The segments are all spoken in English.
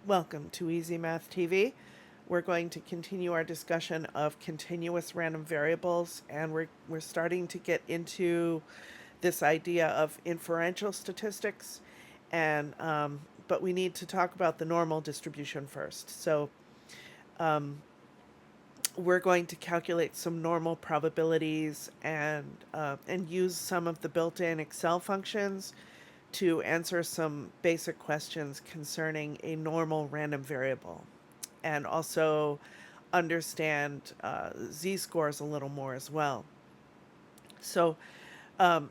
Welcome to Easy Math TV. We're going to continue our discussion of continuous random variables, and we're starting to get into this idea of inferential statistics, and but we need to talk about the normal distribution first. So we're going to calculate some normal probabilities and use some of the built-in Excel functions to answer some basic questions concerning a normal random variable, and also understand z-scores a little more as well. So to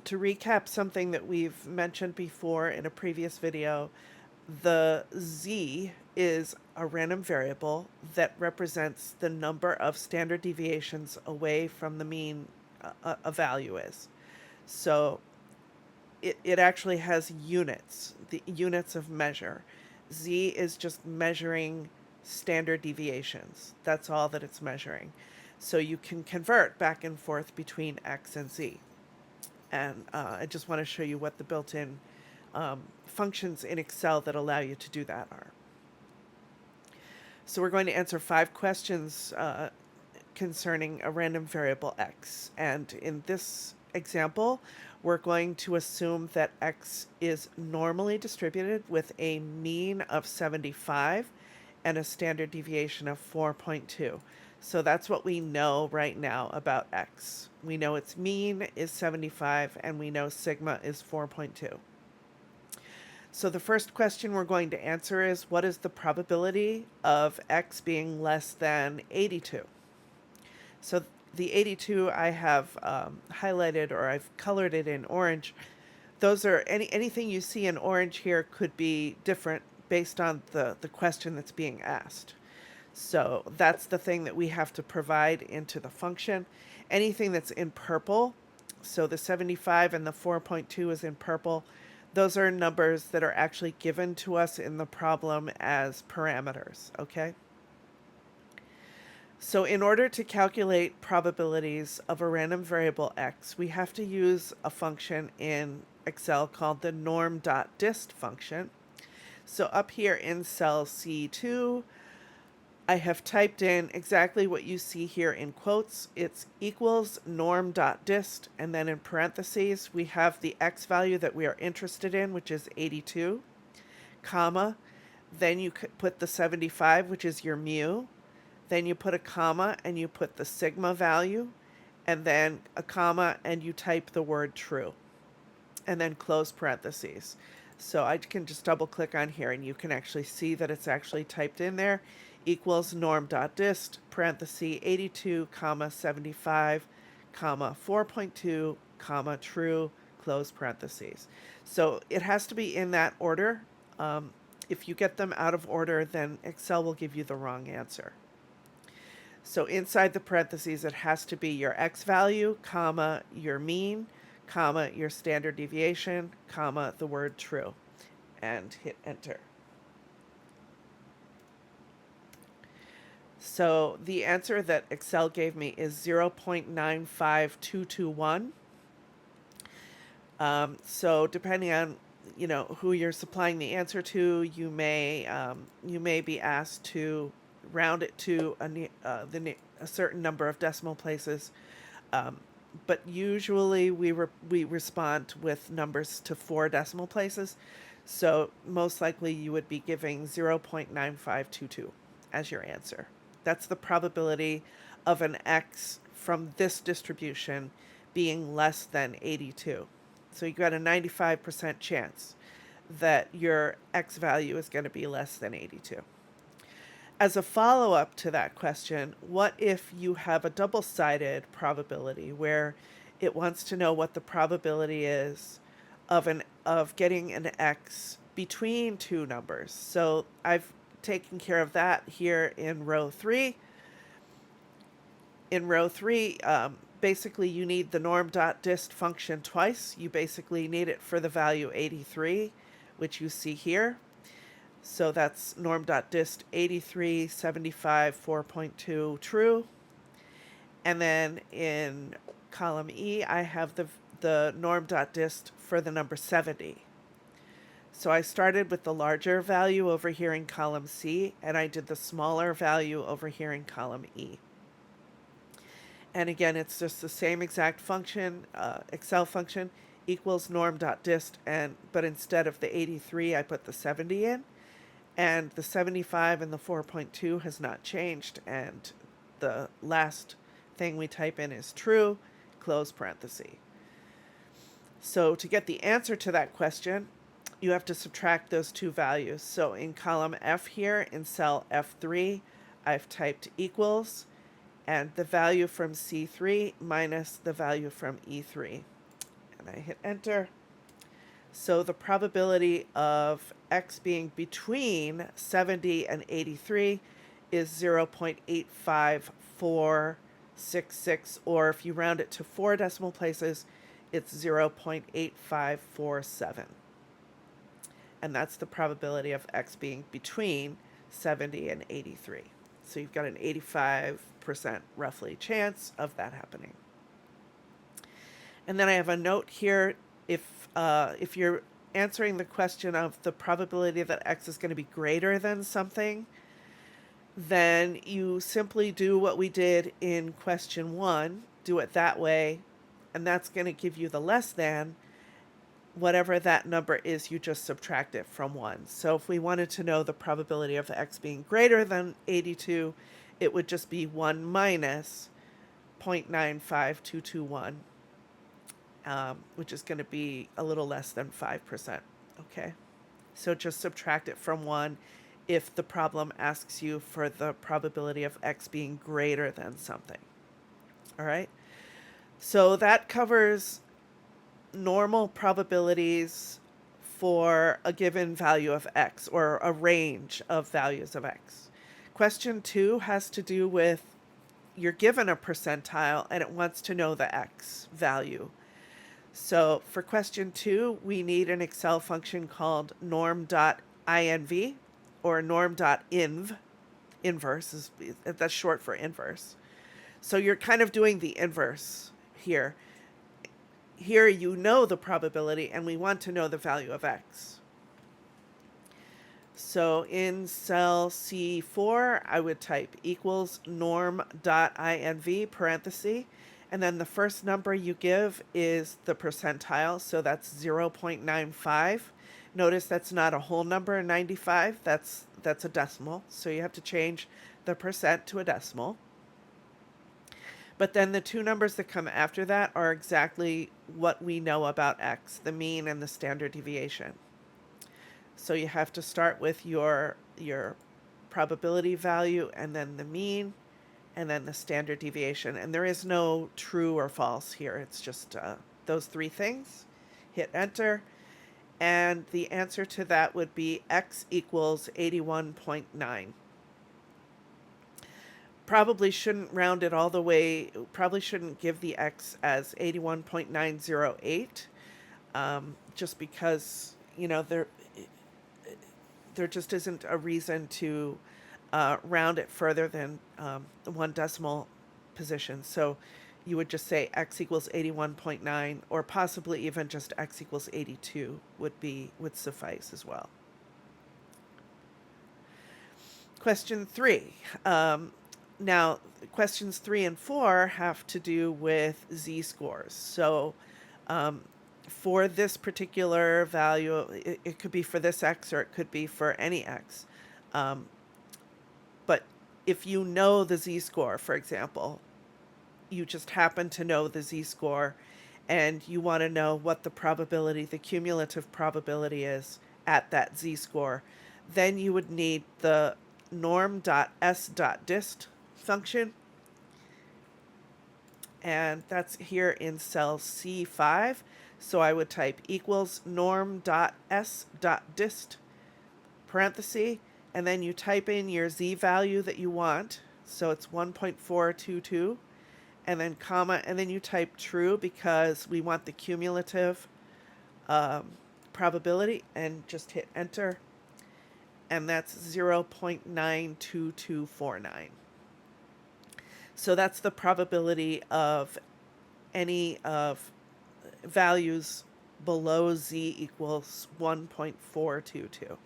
recap something that we've mentioned before in a previous video, the z is a random variable that represents the number of standard deviations away from the mean a value is. So it actually has units, the units of measure. Z is just measuring standard deviations. That's all that it's measuring. So you can convert back and forth between X and Z. And I just want to show you what the built-in functions in Excel that allow you to do that are. So we're going to answer 5 questions concerning a random variable X. And in this example, we're going to assume that X is normally distributed with a mean of 75 and a standard deviation of 4.2. So that's what we know right now about X. We know its mean is 75 and we know sigma is 4.2. So the first question we're going to answer is, what is the probability of X being less than 82? So the 82 I have highlighted, or I've colored it in orange. Those are anything you see in orange here could be different based on the question that's being asked. So that's the thing that we have to provide into the function. Anything that's in purple, so the 75 and the 4.2 is in purple, those are numbers that are actually given to us in the problem as parameters, okay? So in order to calculate probabilities of a random variable X, we have to use a function in Excel called the norm.dist function. So up here in cell C2, I have typed in exactly what you see here in quotes. It's equals norm.dist, and then in parentheses, we have the X value that we are interested in, which is 82, comma, then you put the 75, which is your mu, then you put a comma and you put the sigma value, and then a comma and you type the word true, and then close parentheses. So I can just double click on here and you can actually see that it's actually typed in there, equals norm.dist, parenthesis 82, comma 75, comma 4.2, comma true, close parentheses. So it has to be in that order. If you get them out of order, then Excel will give you the wrong answer. So inside the parentheses, it has to be your X value, comma, your mean, comma, your standard deviation, comma, the word true, and hit enter. So the answer that Excel gave me is 0.95221. So depending on who you're supplying the answer to, you may be asked to round it to a certain number of decimal places, but usually we respond with numbers to 4 decimal places. So most likely you would be giving 0.9522 as your answer. That's the probability of an X from this distribution being less than 82. So you got a 95% chance that your X value is going to be less than 82. As a follow-up to that question, what if you have a double-sided probability where it wants to know what the probability is of getting an X between 2 numbers? So I've taken care of that here in row 3. In row 3, basically you need the norm.dist function twice. You basically need it for the value 83, which you see here. So that's norm.dist 83, 75, 4.2 true. And then in column E, I have the norm.dist for the number 70. So I started with the larger value over here in column C, and I did the smaller value over here in column E. And again, it's just the same exact function, Excel function, equals norm.dist, but instead of the 83, I put the 70 in, and the 75 and the 4.2 has not changed, and the last thing we type in is true, close parenthesis. So to get the answer to that question, you have to subtract those two values. So in column F here, in cell F3, I've typed equals, and the value from C3 minus the value from E3. And I hit enter. So the probability of X being between 70 and 83 is 0.85466, or if you round it to 4 decimal places, it's 0.8547. And that's the probability of X being between 70 and 83. So you've got an 85% roughly chance of that happening. And then I have a note here. If you're answering the question of the probability that X is going to be greater than something, then you simply do what we did in question 1, do it that way, and that's going to give you the less than. Whatever that number is, you just subtract it from 1. So if we wanted to know the probability of X being greater than 82, it would just be 1 minus 0.95221. Which is going to be a little less than 5%. Okay, so just subtract it from 1 if the problem asks you for the probability of X being greater than something. All right, so that covers normal probabilities for a given value of X, or a range of values of X. Question 2 has to do with, you're given a percentile and it wants to know the X value. So for question 2, we need an Excel function called norm.inv, or norm.inv. Inverse that's short for inverse. So you're kind of doing the inverse here. Here you know the probability, and we want to know the value of X. So in cell C4, I would type equals norm.inv parenthesis, and then the first number you give is the percentile, so that's 0.95. Notice that's not a whole number, 95, that's a decimal, so you have to change the percent to a decimal. But then the two numbers that come after that are exactly what we know about X, the mean and the standard deviation. So you have to start with your probability value, and then the mean, and then the standard deviation. And there is no true or false here. It's just those three things. Hit enter. And the answer to that would be X equals 81.9. Probably shouldn't round it all the way. Probably shouldn't give the X as 81.908, just because, there just isn't a reason to round it further than 1 decimal position. So you would just say X equals 81.9, or possibly even just X equals 82 would suffice as well. Question 3. Now, questions 3 and 4 have to do with z-scores. So for this particular value, it could be for this X, or it could be for any X. But if you know the z-score, for example, you just happen to know the z-score, and you want to know what the probability, the cumulative probability is at that z-score, then you would need the norm.s.dist function, and that's here in cell C5. So I would type equals norm.s.dist parenthesis, and then you type in your z value that you want. So it's 1.422, and then comma, and then you type true because we want the cumulative probability, and just hit enter. And that's 0.92249. So that's the probability of any of values below z equals 1.422.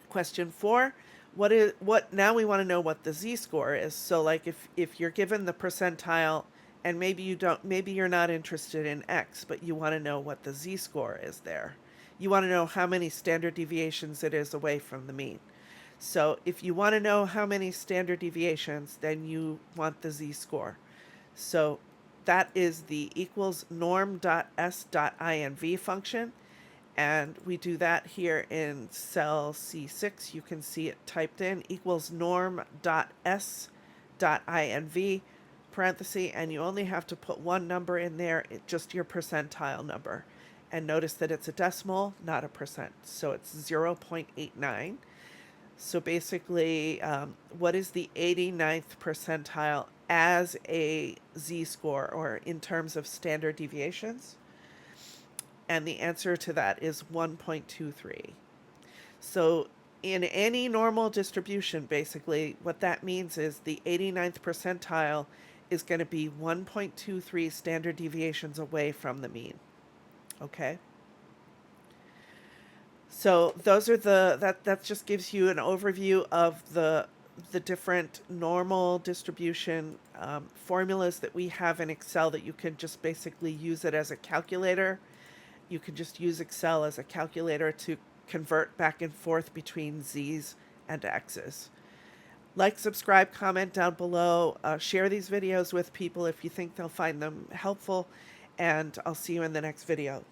Question 4, what now we want to know what the z-score is. So like if you're given the percentile and maybe you're not interested in x, but you want to know what the z-score is there. You want to know how many standard deviations it is away from the mean. So if you want to know how many standard deviations, then you want the z-score. So that is the equals norm.s.inv function. And we do that here in cell C6. You can see it typed in, equals norm.s.inv parenthesis, and you only have to put one number in there, just your percentile number. And notice that it's a decimal, not a percent. So it's 0.89. So basically, what is the 89th percentile as a z-score, or in terms of standard deviations? And the answer to that is 1.23. So in any normal distribution, basically, what that means is the 89th percentile is going to be 1.23 standard deviations away from the mean. Okay? So those are that just gives you an overview of the different normal distribution formulas that we have in Excel, that you can just basically use it as a calculator. You can just use Excel as a calculator to convert back and forth between Z's and X's. Like, subscribe, comment down below, share these videos with people if you think they'll find them helpful, and I'll see you in the next video.